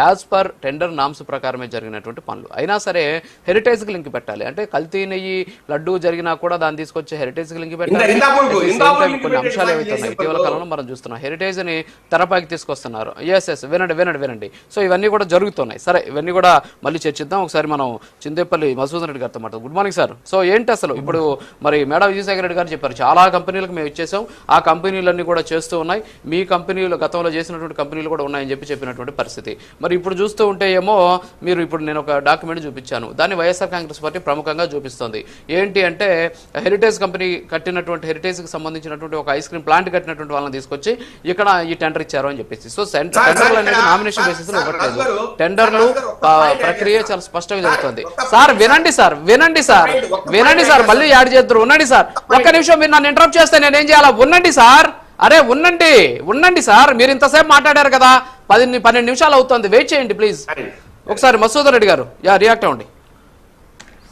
As per tender norms ప్రకారమే జరిగినటువంటి పనులు. అయినా సరే హెరిటేజ్కి లింక్ పెట్టాలి. అంటే కల్తీ నెయ్యి లడ్డు జరిగినా కూడా దాన్ని తీసుకొచ్చి హెరిటేజ్కి లింక్ పెట్టాలి. కొన్ని అంశాలు ఏవైతే ఉన్నాయి ఇటీవల కాలంలో మనం చూస్తున్నాం, హెరిటేజ్ ని తెరపైకి తీసుకొస్తున్నారు. ఎస్ వినండి. సో ఇవన్నీ కూడా జరుగుతున్నాయి. సరే, ఇవన్నీ కూడా మళ్ళీ చర్చిద్దాం. ఒకసారి మనం చిందేపల్లి మధుసూదన్ రెడ్డి గారితో మాట్లాడు. Good morning sir. సో ఏంటి అసలు ఇప్పుడు మరి మేడా విజయసాగర్ రెడ్డి గారు చెప్పారు, చాలా కంపెనీలకు మేము ఇచ్చేసాం, ఆ కంపెనీలన్నీ కూడా చేస్తూ ఉన్నాయి, మీ కంపెనీలు గతంలో చేసినటువంటి కంపెనీలు కూడా ఉన్నాయని చెప్పినటువంటి పరిస్థితి. మరి ఇప్పుడు చూస్తూ ఉంటే ఏమో మీరు ఇప్పుడు నేను ఒక డాక్యుమెంట్ చూపించాను, దాన్ని వైఎస్ఆర్ కాంగ్రెస్ పార్టీ ప్రముఖంగా చూపిస్తోంది. ఏంటి అంటే హెరిటేజ్ కంపెనీ కట్టినటువంటి హెరిటేజ్కి సంబంధించినటువంటి ఒక ఐస్ క్రీమ్ ప్లాంట్ కట్టినటువంటి వాళ్ళని తీసుకొచ్చి ఇక్కడ ఈ టెండర్ ఇచ్చారు అని చెప్పేసి. సో టెండర్లు అనేది నామినేషన్ బేసిస్ లో ఇవ్వట్లేదు, టెండర్లు ప్రక్రియ చాలా స్పష్టంగా జరుగుతుంది. సార్ వినండి సార్, మళ్ళీ యాడ్ చేద్దరు. ఉండండి సార్, ఒక్క నిమిషం, మీరు నన్ను ఇంటరప్ట్ చేస్తే నేనేం చేయాలా? ఉండండి సార్, అరే ఉండండి సార్, మీరు ఇంతసేపు మాట్లాడారు కదా, 12 నిమిషాలు అవుతుంది, వెయిట్ చేయండి ప్లీజ్. ఒకసారి మధుసూదన్ రెడ్డి గారు రియాక్ట్ అవ్వండి.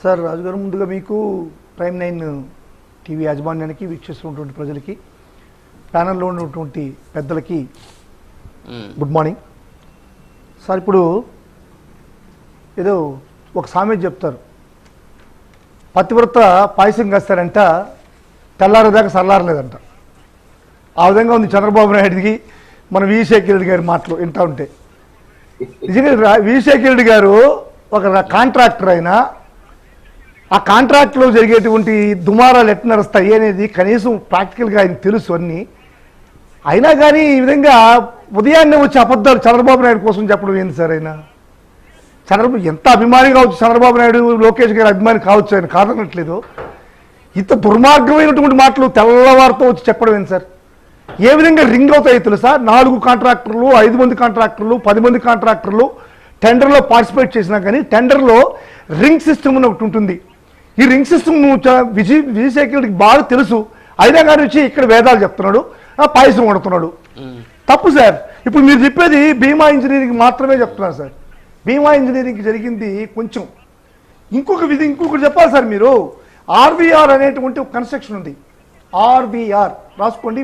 సార్ రాజు గారు, ముందుగా మీకు ప్రైమ్ 9 టీవీ యాజమాన్యానికి, వీక్షిస్తున్నటువంటి ప్రజలకి, ప్యానల్లో ఉన్నటువంటి పెద్దలకి గుడ్ మార్నింగ్ సార్. ఇప్పుడు ఏదో ఒక సామెత చెప్తారు, పతివ్రత పాయసం కాస్తారంట, తెల్లారేదాకా చల్లారలేదంట. ఆ విధంగా ఉంది చంద్రబాబు నాయుడికి మన విజయసాయి రెడ్డి గారి మాటలు వింటా ఉంటే. నిజంగా విజయసాయి రెడ్డి గారు ఒక కాంట్రాక్టర్ అయినా, ఆ కాంట్రాక్ట్లో జరిగేటువంటి దుమారాలు ఎట్లా నడుస్తాయి అనేది కనీసం ప్రాక్టికల్గా ఆయన తెలుసు అన్నీ. అయినా కానీ ఈ విధంగా ఉదయాన్నే వచ్చి అబద్ధాలు చంద్రబాబు నాయుడు కోసం చెప్పడం ఏంది సార్? అయినా చంద్రబాబు ఎంత అభిమాని కావచ్చు, చంద్రబాబు నాయుడు లోకేష్ గారి అభిమాని కావచ్చు, ఆయన కాదనట్లేదు. ఇంత దుర్మార్గమైనటువంటి మాటలు తెల్లవారితో వచ్చి చెప్పడం ఏంటి సార్? ఏ విధంగా రింగ్ అవుతాయి తెలుసా? 4 కాంట్రాక్టర్లు, 5 మంది కాంట్రాక్టర్లు, 10 మంది కాంట్రాక్టర్లు టెండర్లో పార్టిసిపేట్ చేసినా కానీ టెండర్లో రింగ్ సిస్టమ్ అని ఒకటి ఉంటుంది. ఈ రింగ్ సిస్టమ్ విజయసాయి రెడ్డికి బాగా తెలుసు. అయినా కానీ వచ్చి ఇక్కడ వేదాలు చెప్తున్నాడు, పాయసం వండుతున్నాడు. తప్పు సార్. ఇప్పుడు మీరు చెప్పేది భీమా ఇంజనీరింగ్ మాత్రమే చెప్తున్నారు సార్. భీమా ఇంజనీరింగ్ జరిగింది కొంచెం. ఇంకొకటి చెప్పాలి సార్. మీరు ఆర్వీఆర్ అనేటువంటి ఒక కన్స్ట్రక్షన్ ఉంది, ఆర్వీఆర్ రాసుకోండి.